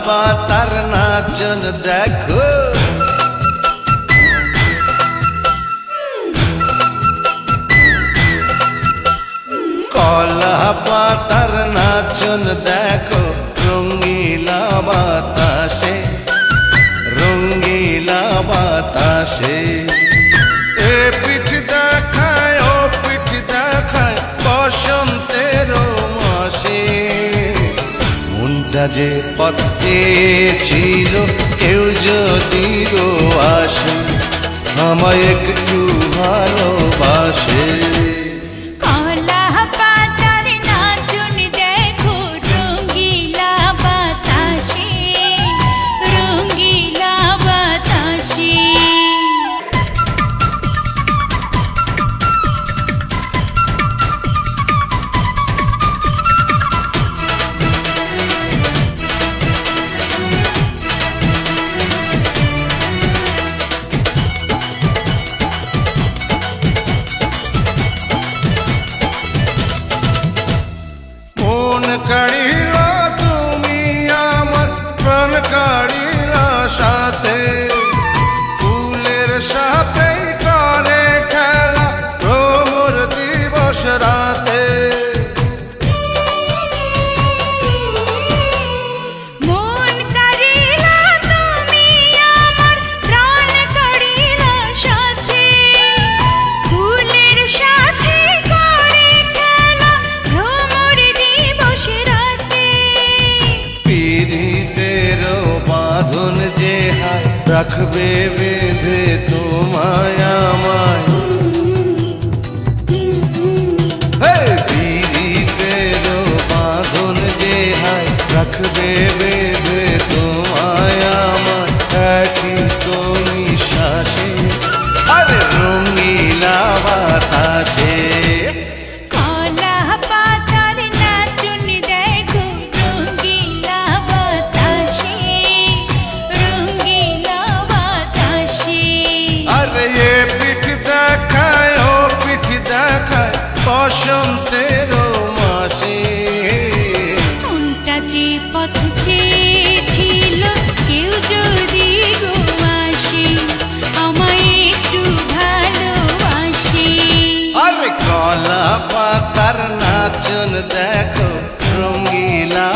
পাতার নাচন দেখো, কলা পাতার নাচন দেখো, রঙ্গিলা বাতাসে, রঙ্গিলা বাতাসে। এ পিঠ দেখায় ও পিঠ দেখায় বসন্তের মাসে। মনটা যে পথ চেয়েছিল কেউ যদি গো আসে, আমায় একটু ভালোবাসে। কাড়িলা তুমি আমার প্রাণ কাড়িলা সাথে, ফুলের সাথেই করে খেলা ভ্রমর দিবস রাতে। রাখবে বেঁধে তোমায় আমায়, পীড়িতেরও বাঁধন যে হায় রাখবে বেঁধে তোমায় আমায়। একই তো নিঃশ্বাসে আরে রঙিলা বাতাসে। বসন্তের মাসে কোনটা যে পথ চেয়েছিল কেউ যদি গো আসে, আমায় একটু ভালোবাসে। আরে কলা পাতার নাচন দেখো, রঙ্গিলা